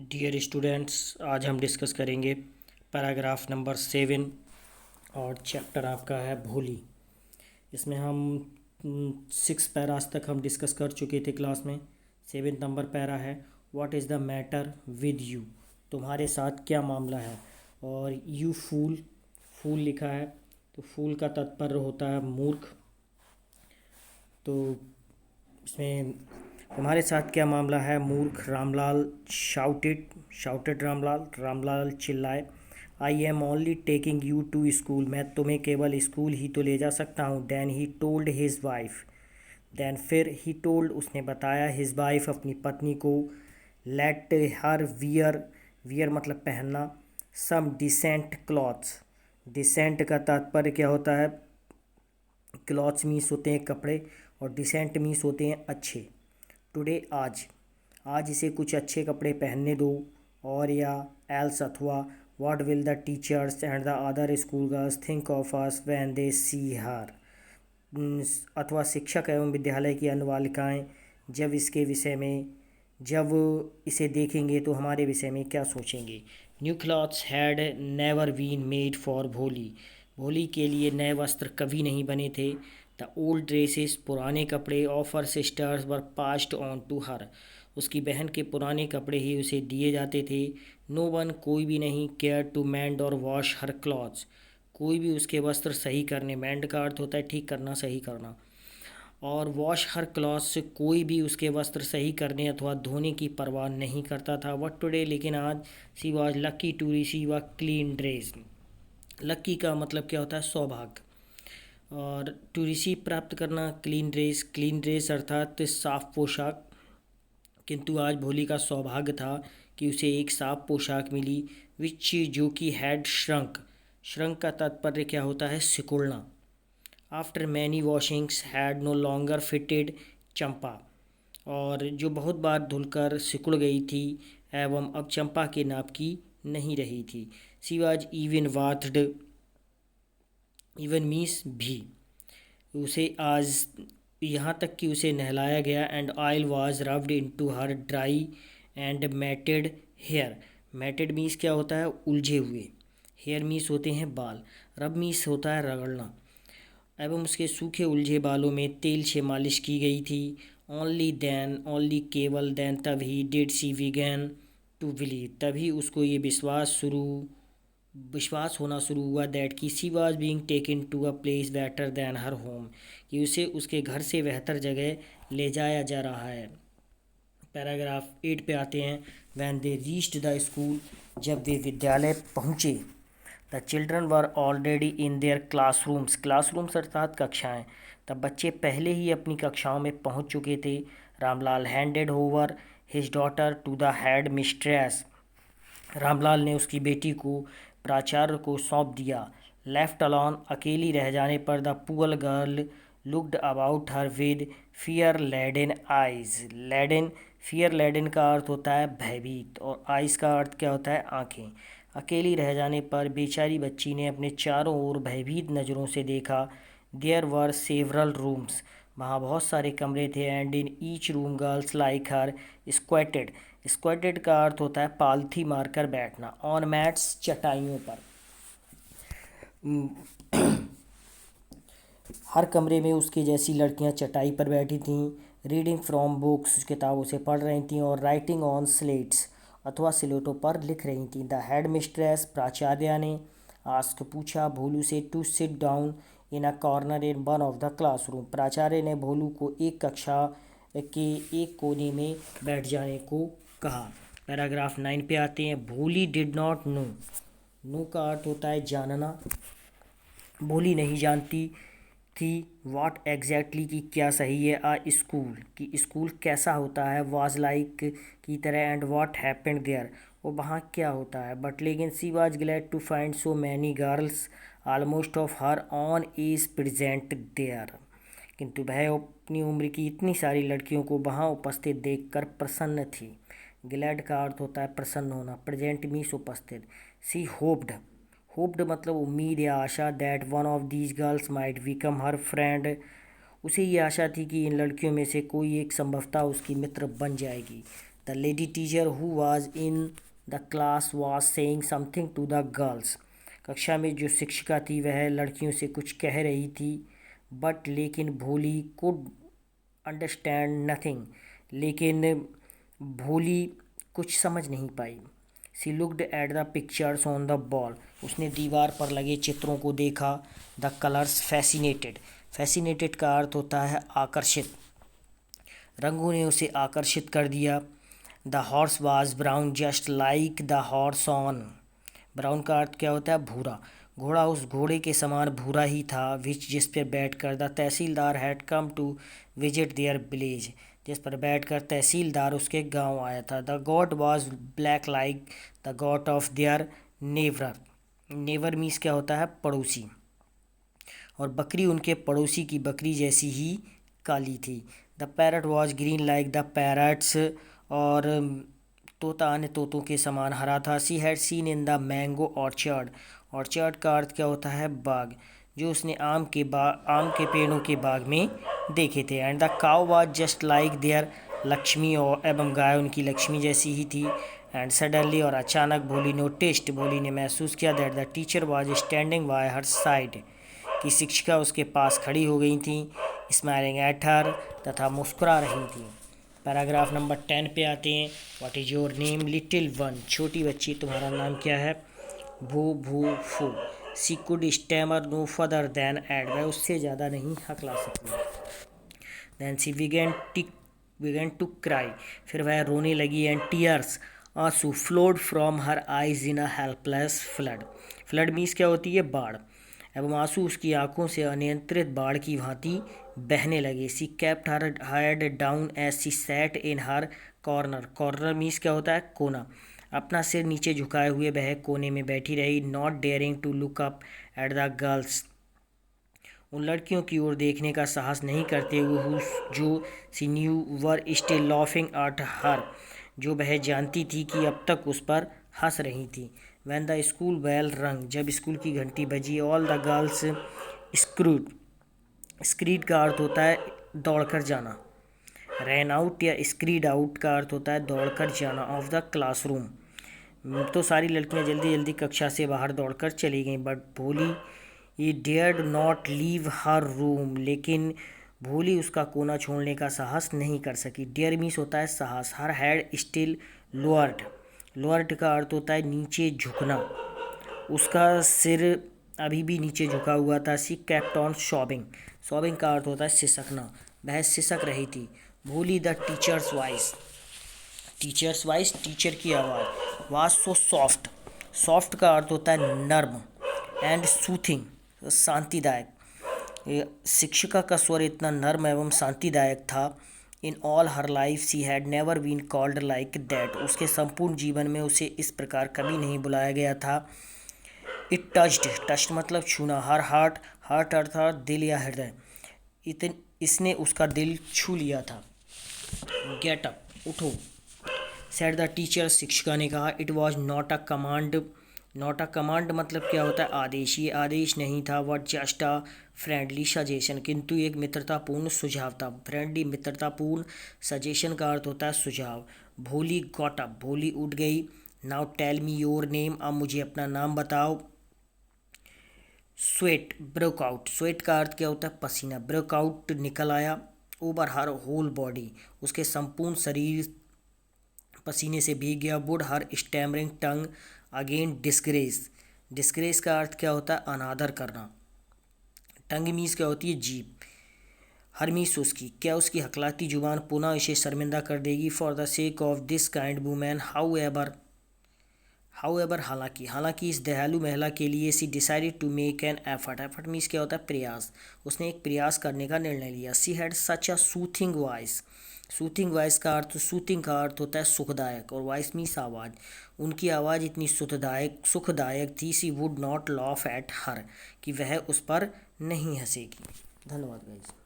Dear students, आज हम discuss करेंगे पैराग्राफ नंबर 7 और चैप्टर आपका है भोली। इसमें हम 6 पैरास तक हम डिस्कस कर चुके थे क्लास में। 7 नंबर पैरा है what is the matter with you, तुम्हारे साथ क्या मामला है। और यू फूल, फूल लिखा है तो फूल का तात्पर्य होता है मूर्ख। तो इसमें तुम्हारे साथ क्या मामला है मूर्ख। रामलाल शाउटेड, शाउटेड रामलाल, रामलाल चिल्लाए। I am only taking you to school, मैं तुम्हें केवल स्कूल ही तो ले जा सकता हूँ। Then he told his wife, then फिर ही टोल्ड उसने बताया, हिज वाइफ अपनी पत्नी को, लेट हर वियर, वियर मतलब पहनना, सम डिसेंट क्लॉथ्स। डिसेंट का तात्पर्य क्या होता है, क्लॉथ्स मीन्स होते हैं कपड़े और डिसेंट मीन्स होते हैं अच्छे। टुडे आज, आज इसे कुछ अच्छे कपड़े पहनने दो। और या एल्स अथवा what will the teachers and the other school girls think of us when they see her, अथवा शिक्षक एवं विद्यालय की अन्य बालिकाएँ जब इसके विषय में, जब इसे देखेंगे तो हमारे विषय में क्या सोचेंगे। New clothes had never been made for Bholi, Bholi के लिए नए वस्त्र कभी नहीं बने थे। द ओल्ड ड्रेसेस, पुराने कपड़े of her sisters were passed on to her, उसकी बहन के पुराने कपड़े ही उसे दिए जाते थे। नो वन, कोई भी नहीं, केयर टू मैंड और वॉश हर क्लॉथ्स, कोई भी उसके वस्त्र सही करने, मैंड का अर्थ होता है ठीक करना, सही करना, और वॉश हर क्लॉथ्स से कोई भी उसके वस्त्र सही करने अथवा धोने की परवाह नहीं करता था। वट टुडे, लेकिन आज, she was lucky to receive a clean dress, lucky का मतलब क्या होता है सौभाग्य, और टू रिसीव प्राप्त करना, क्लीन ड्रेस, क्लीन ड्रेस अर्थात साफ पोशाक। किंतु आज भोली का सौभाग्य था कि उसे एक साफ पोशाक मिली, विच जो कि हैड श्रंक, श्रंक का तात्पर्य क्या होता है सिकुड़ना। After many washings had no longer fitted Champa, और जो बहुत बार धुलकर सिकुड़ गई थी एवं अब चंपा के नाप की नहीं रही थी। सी वाज इवन वाथड, इवन मीस भी, उसे आज यहाँ तक कि उसे नहलाया गया। And oil was rubbed into her dry and matted hair, matted means क्या होता है उलझे हुए, हेयर मीस होते हैं बाल, रब मीस होता है रगड़ना, एवं उसके सूखे उलझे बालों में तेल से मालिश की गई थी। ओनली देन, ओनली केवल, देन तभी, डिड सी विगैन टू बिलीव, तभी उसको ये विश्वास होना शुरू हुआ, दैट कि she was being taken to a place better than her home, कि उसे उसके घर से बेहतर जगह ले जाया जा रहा है। पैराग्राफ 8 पे आते हैं। When they reached the school, जब वे विद्यालय पहुँचे। The children were already in their classrooms, classrooms अर्थात कक्षाएं, तब बच्चे पहले ही अपनी कक्षाओं में पहुंच चुके थे। Ramlal handed over his daughter to the headmistress, Ramlal ने उसकी बेटी को प्राचार्य को सौंप दिया। लेफ्ट अलॉन, अकेली रह जाने पर, the poor girl looked about her with fear laden eyes, laden, fear laden का अर्थ होता है भयभीत और आइज का अर्थ क्या होता है आँखें। अकेली रह जाने पर बेचारी बच्ची ने अपने चारों ओर भयभीत नज़रों से देखा। देयर वर सेवरल रूम्स, वहाँ बहुत सारे कमरे थे। And in each room girls like her squatted, squatted का अर्थ होता है पालथी मारकर बैठना, ऑन मैट्स चटाइयों पर। हर कमरे में उसके जैसी लड़कियां चटाई पर बैठी थीं। रीडिंग फ्रॉम बुक्स, किताबों से पढ़ रही थीं, और राइटिंग ऑन स्लेट्स अथवा सिलेटों पर लिख रही थीं। द हेड मिस्ट्रेस, प्राचार्य ने, आस्क पूछा भोलू से, to sit down in a corner in one of the classroom, प्राचार्य ने भोलू को एक कक्षा के एक कोने में बैठ जाने को कहा। पैराग्राफ 9 पे आते हैं। भोली डिड नॉट नो, नो का अर्थ होता है जानना, भोली नहीं जानती थी व्हाट एग्जैक्टली की क्या सही है, आ स्कूल कि स्कूल कैसा होता है, वाज लाइक की तरह, एंड व्हाट हैपेंड देयर वो वहाँ क्या होता है। बट लेकिन she was glad to find so many girls almost of her own age present there, किंतु वह अपनी उम्र की इतनी सारी लड़कियों को वहाँ उपस्थित देखकर प्रसन्न थी। ग्लैड का अर्थ होता है प्रसन्न होना, प्रेजेंट मीन्स उपस्थित। सी होप्ड, होप्ड मतलब उम्मीद या आशा, that one of these girls might become her friend, उसे ये आशा थी कि इन लड़कियों में से कोई एक संभवतः उसकी मित्र बन जाएगी। The lady teacher who was in the class was saying something to the girls. कक्षा में जो शिक्षिका थी वह लड़कियों से कुछ कह रही थी। बट लेकिन भोली कुड अंडरस्टैंड नथिंग, लेकिन भोली कुछ समझ नहीं पाई। She looked at the pictures on the wall, उसने दीवार पर लगे चित्रों को देखा। द कलर्स फैसिनेटेड, फैसिनेटेड का अर्थ होता है आकर्षित, रंगों ने उसे आकर्षित कर दिया। The horse was brown just like the horse on, brown का अर्थ क्या होता है भूरा, घोड़ा उस घोड़े के समान भूरा ही था। विच जिस पर बैठकर the tehsildar had come to visit their village, जिस पर बैठकर तहसीलदार उसके गांव आया था। The goat was black like the goat of their never, never means क्या होता है पड़ोसी, और बकरी उनके पड़ोसी की बकरी जैसी ही काली थी। The parrot was green like the parrots, और तोता अन्य तोतों के समान हरा था। She had seen in the mango orchard, orchard का अर्थ क्या होता है बाग, जो उसने आम के पेड़ों के बाग में देखे थे। And the cow was just like their Lakshmi, और एवं गाय उनकी लक्ष्मी जैसी ही थी। एंड सडनली, और अचानक भोली नोटिस्ड, भोली ने महसूस किया that the teacher was standing bye her side, कि शिक्षिका उसके पास खड़ी हो गई थी। स्माइलिंग एट हर, तथा मुस्कुरा रही थी। पैराग्राफ नंबर 10 पे आते हैं। What is your name little one, छोटी बच्ची तुम्हारा नाम क्या है। भू भू फू, she could stammer no further than एड, वह उससे ज़्यादा नहीं हकला सकी। Then she began to cry, फिर वह रोने लगी। एंड टीयर्स, आंसू, flowed from her eyes in a helpless flood, flood means क्या होती है बाढ़, एवं आंसू उसकी आंखों से अनियंत्रित बाढ़ की भांति बहने लगे। She kept her head down as she sat in her corner, corner means क्या होता है कोना, अपना सिर नीचे झुकाए हुए वह कोने में बैठी रही। Not daring to look up at the girls, उन लड़कियों की ओर देखने का साहस नहीं करते हुए, जो she knew were still laughing at her, जो वह जानती थी कि अब तक उस पर हंस रही थी। व्हेन द स्कूल बेल रंग, जब स्कूल की घंटी बजी। All the girls scurried, scurried का अर्थ होता है दौड़कर जाना। रैन आउट या स्क्रीड आउट का अर्थ होता है दौड़कर जाना। ऑफ द क्लासरूम, तो सारी लड़कियां जल्दी जल्दी कक्षा से बाहर दौड़कर चली गईं। बट भोली ये dared not leave her room, लेकिन भोली उसका कोना छोड़ने का साहस नहीं कर सकी। डेयर मीन्स होता है साहस। हर हैड स्टिल लोअर्ड, लोअर्ड का अर्थ होता है नीचे झुकना, उसका सिर अभी भी नीचे झुका हुआ था। सी केप्ट ऑन सॉबिंग, सॉबिंग का अर्थ होता है सिसकना, वह सिसक रही थी। भोली the teachers voice, teachers voice teacher की आवाज़। वाज सो सॉफ्ट, सॉफ्ट का अर्थ होता है नर्म। एंड सूथिंग, शांतिदायक, शिक्षिका का स्वर इतना नर्म एवं शांतिदायक था। In all her life she had never been called like that, उसके संपूर्ण जीवन में उसे इस प्रकार कभी नहीं बुलाया गया था। इट टच्ड, टच्ड मतलब छूना। हर हार्ट, हार्ट अर्थात दिल या हृदय, इसने उसका दिल छू लिया था। गेट अप, उठो। सेड द टीचर, शिक्षिका ने कहा। It was not a command, not a command मतलब क्या होता है आदेश, ये आदेश नहीं था। What just a friendly suggestion, किंतु एक मित्रतापूर्ण सुझाव था। फ्रेंडली मित्रतापूर्ण, सजेशन का अर्थ होता है सुझाव। भोली गॉट अप, भोली उठ गई। Now tell me your name, अब मुझे अपना नाम बताओ। स्वेट ब्रेक आउट, स्वेट का अर्थ क्या होता है पसीना, ब्रेक आउट निकल आया। ओवर हर होल बॉडी, उसके संपूर्ण शरीर पसीने से भीग गया। Would her stammering tongue again disgrace, disgrace का अर्थ क्या होता है अनादर करना। टंग मीन्स क्या होती है जीभ। हर मीन्स उसकी, क्या उसकी हकलाती जुबान पुनः इसे शर्मिंदा कर देगी। For the sake of this kind woman however, हालांकि, हालांकि इस दयालु महिला के लिए she decided to make an effort, effort means क्या होता है प्रयास, उसने एक प्रयास करने का निर्णय लिया। She had such a soothing voice, soothing voice का अर्थ, सूथिंग का अर्थ होता है सुखदायक, और वॉइस मीन्स आवाज़, उनकी आवाज़ इतनी सुखदायक थी। She would not laugh at her, कि वह उस पर नहीं हंसेगी। धन्यवाद गाइस।